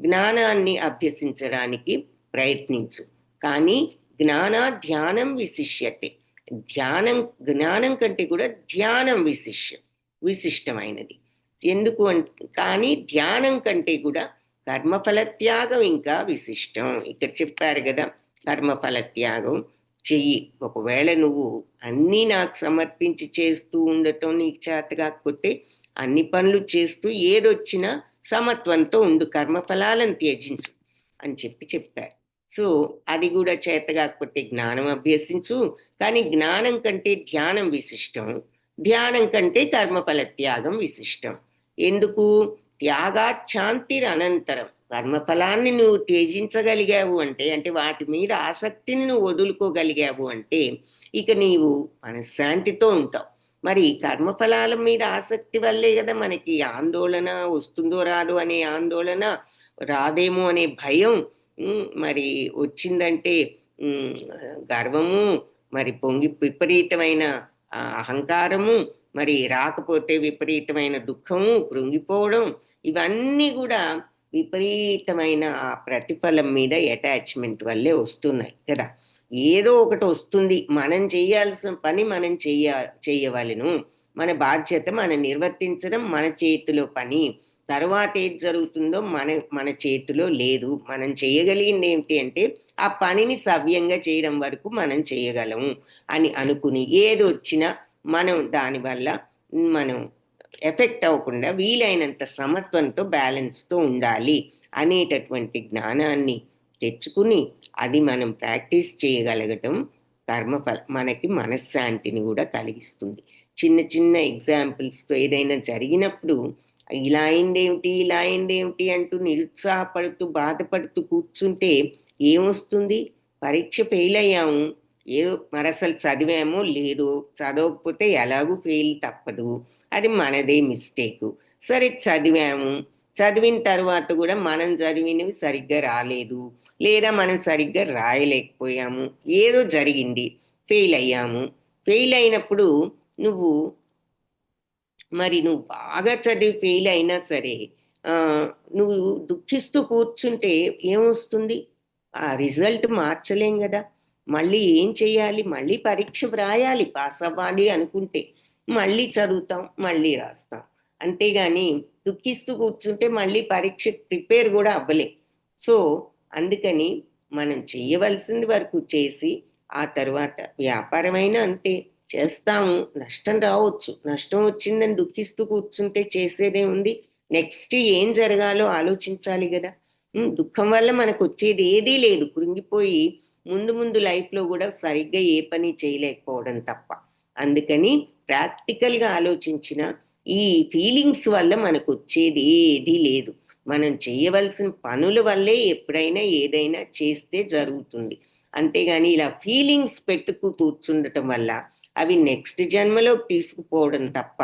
జ్ఞానాన్ని అభ్యసించడానికి ప్రయత్నించు. కానీ ధ్యానం విశిష్యతే. జ్ఞానం కంటే కూడా ధ్యానం విశిష్టమైనది. ఎందుకు కానీ ధ్యానం కంటే కూడా కర్మఫల త్యాగం ఇంకా విశిష్టం. ఇక్కడ చెప్పారు కదా, కర్మఫల త్యాగం చెయ్యి. ఒకవేళ నువ్వు అన్నీ నాకు సమర్పించి చేస్తూ ఉండటం నీకు చేత కాకపోతే అన్ని పనులు చేస్తూ ఏదొచ్చినా సమత్వంతో ఉండు, కర్మఫలాలను త్యజించు అని చెప్పారు. సో అది కూడా చేత కాకపోతే జ్ఞానం అభ్యసించు. కానీ జ్ఞానం కంటే ధ్యానం విశిష్టం, ధ్యానం కంటే కర్మఫల త్యాగం విశిష్టం. ఎందుకు? త్యాగాశాంతిర్ అనంతరం. కర్మఫలాన్ని నువ్వు త్యజించగలిగావు అంటే వాటి మీద ఆసక్తిని నువ్వు వదులుకోగలిగావు అంటే ఇక నీవు మనశ్శాంతితో ఉంటావు. మరి కర్మఫలాల మీద ఆసక్తి వల్లే కదా మనకి ఆందోళన, వస్తుందో రాదో అనే ఆందోళన, రాదేమో అనే భయం, మరి వచ్చిందంటే గర్వము, మరి విపరీతమైన అహంకారము, మరి రాకపోతే విపరీతమైన దుఃఖము, కృంగిపోవడం, ఇవన్నీ కూడా విపరీతమైన ఆ ప్రతిఫలం మీద అటాచ్మెంట్ వల్లే వస్తున్నాయి కదా. ఏదో ఒకటి వస్తుంది, మనం చేయాల్సిన పని మనం చేయవలెను, మన బాధ్యత మనం నిర్వర్తించడం మన చేతిలో పని. తర్వాత ఏది జరుగుతుందో మన చేతిలో లేదు. మనం చేయగలిగింది ఏమిటి అంటే ఆ పనిని సవ్యంగా చేయడం వరకు మనం చేయగలము అని అనుకుని ఏది వచ్చినా మనం దానివల్ల మనం ఎఫెక్ట్ అవ్వకుండా వీలైనంత సమత్వంతో బ్యాలెన్స్తో ఉండాలి అనేటటువంటి జ్ఞానాన్ని తెచ్చుకుని అది మనం ప్రాక్టీస్ చేయగలగటం మనకి మనశ్శాంతిని కూడా కలిగిస్తుంది. చిన్న చిన్న ఎగ్జాంపుల్స్తో ఏదైనా జరిగినప్పుడు ఇలా అయిందేమిటి అంటూ నిరుత్సాహపడుతూ బాధపడుతూ కూర్చుంటే ఏమొస్తుంది? పరీక్ష ఫెయిల్ అయ్యాము, ఏదో మరి అసలు చదివామో లేదో, చదవకపోతే ఎలాగూ ఫెయిల్ తప్పదు, అది మనదే మిస్టేకు. సరే చదివాము, చదివిన తర్వాత కూడా మనం చదివినవి సరిగ్గా రాలేదు, లేదా మనం సరిగ్గా రాయలేకపోయాము, ఏదో జరిగింది, ఫెయిల్ అయ్యాము. ఫెయిల్ అయినప్పుడు నువ్వు బాగా చదివి ఫెయిల్ అయినా సరే నువ్వు దుఃఖిస్తూ కూర్చుంటే ఏమొస్తుంది? ఆ రిజల్ట్ మార్చలేం కదా. మళ్ళీ ఏం చెయ్యాలి? మళ్ళీ పరీక్ష వ్రాయాలి, పాస్ అవ్వాలి అనుకుంటే మళ్ళీ చదువుతాం, మళ్ళీ రాస్తాం. అంతేగాని దుఃఖిస్తూ కూర్చుంటే మళ్ళీ పరీక్ష ప్రిపేర్ కూడా అవ్వలేం. సో అందుకని మనం చేయవలసింది వరకు చేసి ఆ తర్వాత వ్యాపారమైనా అంతే, చేస్తాము, నష్టం రావచ్చు, నష్టం వచ్చిందని దుఃఖిస్తూ కూర్చుంటే చేసేదే ఉంది. నెక్స్ట్ ఏం జరగాలో ఆలోచించాలి కదా. దుఃఖం వల్ల మనకు వచ్చేది ఏదీ లేదు, కృంగిపోయి ముందు లైఫ్లో కూడా సరిగ్గా ఏ పని చేయలేకపోవడం తప్ప. అందుకని ప్రాక్టికల్గా ఆలోచించిన ఈ ఫీలింగ్స్ వల్ల మనకు వచ్చేది ఏదీ లేదు. మనం చేయవలసిన పనుల వల్లే ఎప్పుడైనా ఏదైనా చేస్తే జరుగుతుంది. అంతేగాని ఇలా ఫీలింగ్స్ పెట్టుకు కూర్చుండటం వల్ల అవి నెక్స్ట్ జన్మలోకి తీసుకుపోవడం తప్ప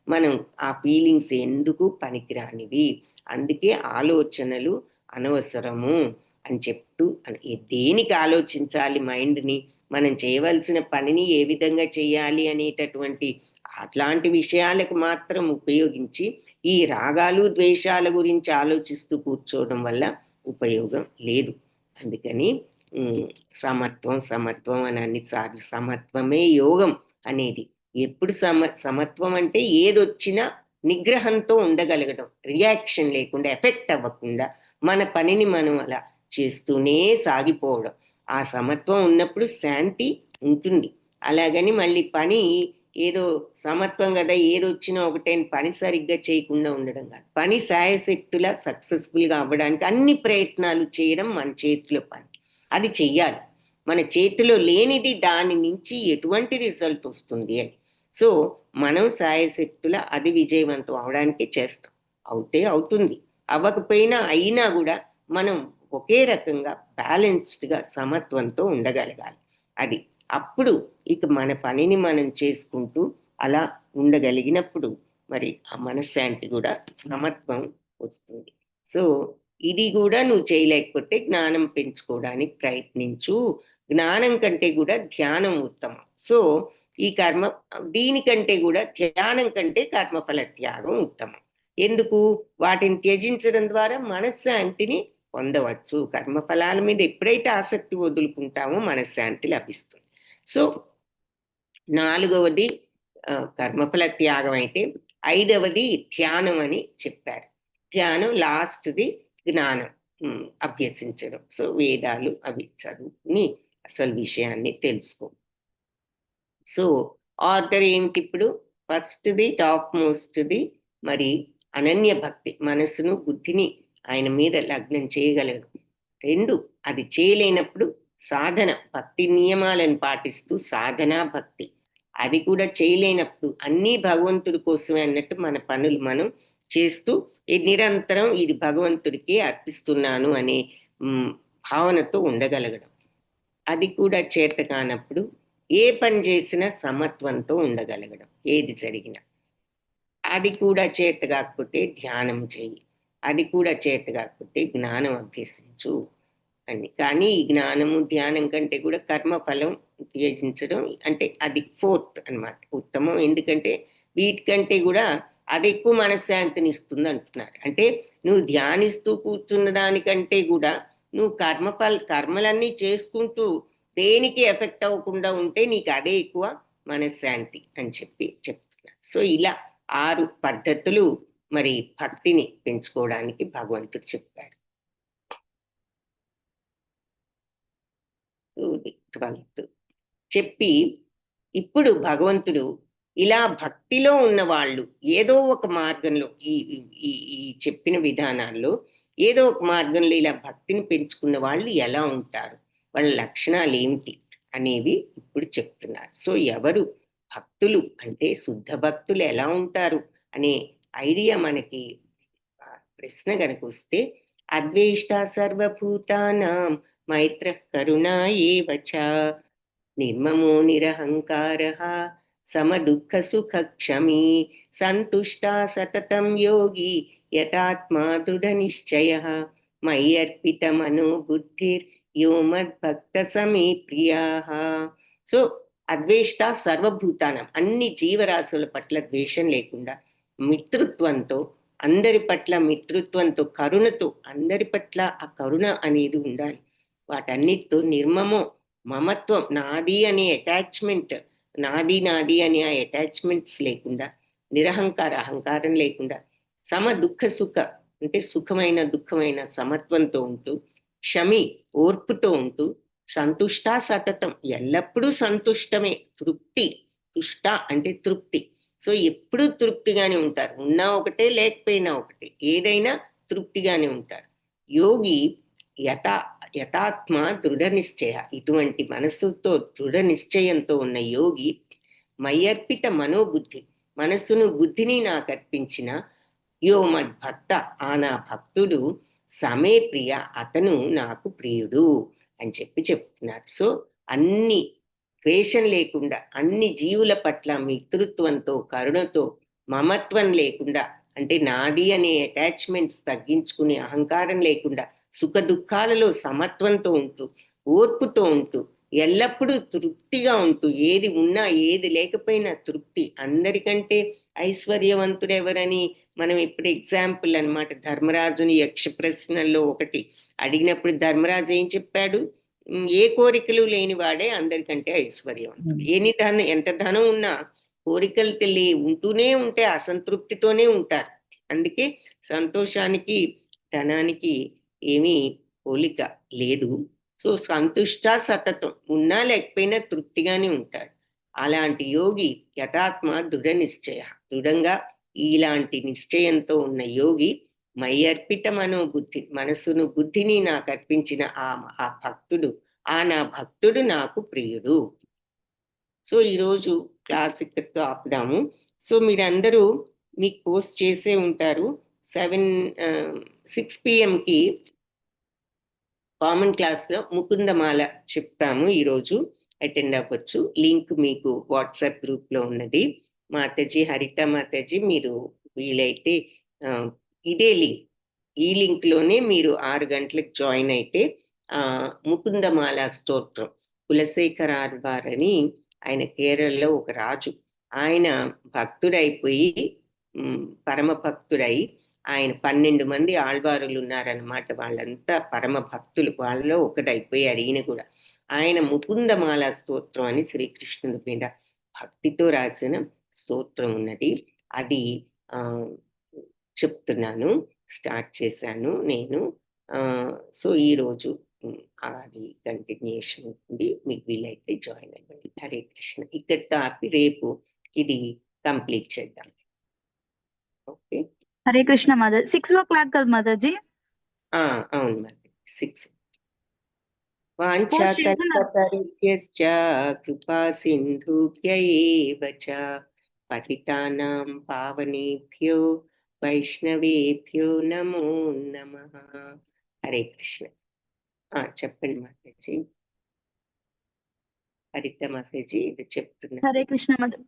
మనం ఆ ఫీలింగ్స్ ఎందుకు పనికిరానివి. అందుకే ఆలోచనలు అనవసరము అని చెప్తూ దేనికి ఆలోచించాలి మైండ్ని, మనం చేయవలసిన పనిని ఏ విధంగా చేయాలి అనేటటువంటి అట్లాంటి విషయాలకు మాత్రం ఉపయోగించి ఈ రాగాలు ద్వేషాల గురించి ఆలోచిస్తూ కూర్చోవడం వల్ల ఉపయోగం లేదు. అందుకని సమత్వం సమత్వం అని అన్నిసార్లు సమత్వమే యోగం అనేది. ఎప్పుడు సమత్వం అంటే ఏదొచ్చినా నిగ్రహంతో ఉండగలగడం, రియాక్షన్ లేకుండా, ఎఫెక్ట్ అవ్వకుండా మన పనిని మనం అలా చేస్తూనే సాగిపోవడం. ఆ సమత్వం ఉన్నప్పుడు శాంతి ఉంటుంది. అలాగని మళ్ళీ పని ఏదో సమత్వం కదా ఏదొచ్చినా ఒకటే పని సరిగ్గా చేయకుండా ఉండడం కాదు. పని శాయశక్తులా సక్సెస్ఫుల్గా అవ్వడానికి అన్ని ప్రయత్నాలు చేయడం మన చేతిలో పని. అది చెయ్యాలి. మన చేతిలో లేనిది దాని నుంచి ఎటువంటి రిజల్ట్ వస్తుంది అని. సో మనం శాయశక్తుల అది విజయవంతం అవడానికి చేస్తాం. అవుతే అవుతుంది, అవ్వకపోయినా అయినా కూడా మనం ఒకే రకంగా బ్యాలెన్స్డ్గా సమత్వంతో ఉండగలగాలి. అది అప్పుడు ఇక మన పనిని మనం చేసుకుంటూ అలా ఉండగలిగినప్పుడు మరి ఆ మనశ్శాంతి కూడా సమత్వం వస్తుంది. సో ఇది కూడా నువ్వు చేయలేకపోతే జ్ఞానం పెంచుకోవడానికి ప్రయత్నించు. జ్ఞానం కంటే కూడా ధ్యానం ఉత్తమం. సో ఈ దీనికంటే కూడా ధ్యానం కంటే కర్మఫల త్యాగం ఉత్తమం. ఎందుకు? వాటిని త్యజించడం ద్వారా మనశ్శాంతిని పొందవచ్చు. కర్మఫలాల మీద ఎప్పుడైతే ఆసక్తి వదులుకుంటామో మనశ్శాంతి లభిస్తుంది. సో 4వది కర్మఫల త్యాగం అయితే 5వది ధ్యానం అని చెప్పారు. ధ్యానం లాస్ట్ది జ్ఞానం అభ్యసించడం. సో వేదాలు అవి చదువుకుని అసలు విషయాన్ని తెలుసుకో. సో ఆర్డర్ ఏమిటి ఇప్పుడు? ఫస్ట్ది టాప్ మోస్ట్ది మరి అనన్య భక్తి, మనసును బుద్ధిని ఆయన మీద లగ్నం చేయగలరు. 2 అది చేయలేనప్పుడు సాధన, భక్తి నియమాలను పాటిస్తూ సాధనా భక్తి. అది కూడా చేయలేనప్పుడు అన్నీ భగవంతుడి కోసమే అన్నట్టు మన పనులు మనం చేస్తూ నిరంతరం ఇది భగవంతుడికి అర్పిస్తున్నాను అనే భావనతో ఉండగలగడం. అది కూడా చేత కానప్పుడు ఏ పని చేసినా సమత్వంతో ఉండగలగడం, ఏది జరిగినా. అది కూడా చేత కాకపోతే ధ్యానం చెయ్యి, అది కూడా చేత కాకపోతే జ్ఞానం అభ్యసించు అని. కానీ ఈ జ్ఞానము ధ్యానం కంటే కూడా కర్మఫలం త్యజించడం అంటే అది 4th అన్నమాట, ఉత్తమం. ఎందుకంటే వీటికంటే కూడా అది ఎక్కువ మనశ్శాంతిని ఇస్తుంది అంటున్నారు. అంటే నువ్వు ధ్యానిస్తూ కూర్చున్న దానికంటే కూడా నువ్వు కర్మలన్నీ చేసుకుంటూ దేనికి ఎఫెక్ట్ అవ్వకుండా ఉంటే నీకు అదే ఎక్కువ మనశ్శాంతి అని చెప్తున్నారు. సో ఇలా 6 పద్ధతులు మరి భక్తిని పెంచుకోవడానికి భగవంతుడు చెప్పారు. 12th చెప్పి ఇప్పుడు భగవంతుడు ఇలా భక్తిలో ఉన్న వాళ్ళు ఏదో ఒక మార్గంలో ఈ చెప్పిన విధానాల్లో ఏదో ఒక మార్గంలో ఇలా భక్తిని పెంచుకున్న వాళ్ళు ఎలా ఉంటారు, వాళ్ళ లక్షణాలు ఏమిటి అనేవి ఇప్పుడు చెప్తున్నారు. సో ఎవరు భక్తులు అంటే శుద్ధ భక్తులు ఎలా ఉంటారు అనే ఐడియా మనకి ప్రశ్న కనుక వస్తే, అద్వేష్ట సర్వభూతానాం మైత్ర కరుణా ఏవ చ నిర్మమో నిరహంకారః సమదుఃఖ సుఖ క్షమీ సంతుష్టా సతతం యోగి యథాత్మా దృఢ నిశ్చయః మయ్యర్పిత మనో బుద్ధిర్ యో మద్భక్త సమే ప్రియాః. సో అద్వేష్ట సర్వభూతానం, అన్ని జీవరాశుల పట్ల ద్వేషం లేకుండా మిత్రుత్వంతో, అందరి పట్ల మిత్రుత్వంతో, కరుణతో, అందరి పట్ల ఆ కరుణ అనేది ఉండాలి. వాటన్నిటితో నిర్మమో మమత్వం, నాది అనే అటాచ్మెంట్, నాది అనే ఆ అటాచ్మెంట్స్ లేకుండా, నిరహంకార అహంకారం లేకుండా, సమ దుఃఖ సుఖ అంటే సుఖమైన దుఃఖమైన సమత్వంతో ఉంటూ, క్షమి ఓర్పుతో ఉంటూ, సంతుష్ట సతతం ఎల్లప్పుడూ సంతుష్టమే, తృప్తి, తుష్ట అంటే తృప్తి. సో ఎప్పుడూ తృప్తిగానే ఉంటారు, ఉన్నా ఒకటే లేకపోయినా ఒకటే, ఏదైనా తృప్తిగానే ఉంటారు. యోగి యథాత్మ దృఢ నిశ్చయ, ఇటువంటి మనస్సుతో దృఢ నిశ్చయంతో ఉన్న యోగి మయ్యర్పిత మనోబుద్ధి, మనస్సును బుద్ధిని నాకు అర్పించిన యో మద్భక్త, ఆ నా భక్తుడు సమే ప్రియ, అతను నాకు ప్రియుడు అని చెప్తున్నారు. సో అన్ని ద్వేషం లేకుండా, అన్ని జీవుల పట్ల మిత్రుత్వంతో, కరుణతో, మమత్వం లేకుండా అంటే నాది అనే అటాచ్మెంట్స్ తగ్గించుకుని అహంకారం లేకుండా సుఖ దుఃఖాలలో సమత్వంతో ఉంటూ ఓర్పుతో ఉంటూ ఎల్లప్పుడూ తృప్తిగా ఉంటూ ఏది ఉన్నా ఏది లేకపోయినా తృప్తి. అందరికంటే ఐశ్వర్యవంతుడు ఎవరని మనం ఇప్పుడు ఎగ్జాంపుల్ అన్నమాట. ధర్మరాజుని యక్ష ప్రశ్నల్లో ఒకటి అడిగినప్పుడు ధర్మరాజు ఏం చెప్పాడు? ఏ కోరికలు లేనివాడే అందరికంటే ఐశ్వర్యవంతుడు. ఎంత ధనం ఉన్నా కోరికలు ఉంటూనే ఉంటే అసంతృప్తితోనే ఉంటారు. అందుకే సంతోషానికి ధనానికి ఏమీ పోలిక లేదు. సో సంతుష్ట సతతం, ఉన్నా లేకపోయినా తృప్తిగానే ఉంటాడు. అలాంటి యోగి యథాత్మ దృఢ నిశ్చయ, దృఢంగా ఇలాంటి నిశ్చయంతో ఉన్న యోగి మై అర్పిత మనోబుద్ధి, మనసును బుద్ధిని నాకు అర్పించిన ఆ భక్తుడు, నా భక్తుడు నాకు ప్రియుడు. సో ఈరోజు క్లాస్ ఇక్కడితో ఆపుదాము. సో మీరందరూ మీకు పోస్ట్ చేసే ఉంటారు. 6 PM కామన్ క్లాస్లో ముకుందమాల చెప్తాము. ఈరోజు అటెండ్ అవ్వచ్చు. లింక్ మీకు వాట్సాప్ గ్రూప్లో ఉన్నది. మాతాజీ, హరిత మాతాజీ, మీరు వీలైతే ఇదే లింక్, ఈ లింక్లోనే మీరు 6 గంటలకు జాయిన్ అయితే ముకుందమాల స్తోత్రం, కులశేఖర ఆళ్వార్ అని ఆయన కేరళలో ఒక రాజు, ఆయన భక్తుడైపోయి పరమ భక్తుడై ఆయన 12 మంది ఆళ్వారులు ఉన్నారనమాట. వాళ్ళంతా పరమ భక్తులు, వాళ్ళలో ఒకటైపోయాడు ఈయన కూడా. ఆయన ముకుందమాల స్తోత్రం అని శ్రీకృష్ణుడి మీద భక్తితో రాసిన స్తోత్రం ఉన్నది. అది చెప్తున్నాను, స్టార్ట్ చేశాను నేను. సో ఈరోజు అది కంటిన్యూషన్ ఉంటుంది. మీకు వీలైతే జాయిన్ అవ్వండి. హరే కృష్ణ. ఇక్కడితో ఆపి రేపు ఇది కంప్లీట్ చేద్దాం. ఓకే, హరే కృష్ణ మాతాజీ. 6 o'clock కదా మాతాజీ? అవును మరి 6. వాంఛాకల్పతరుభ్యశ్చ కృపా సింధుభ్య ఏవ చ పతితానాం పావనేభ్యో వైష్ణవేభ్యో నమో నమః. హరే కృష్ణ. చెప్పండి మాతాజీ. హరిత మాతాజీ ఇది చెప్తున్నా. హరే కృష్ణ మాతాజీ.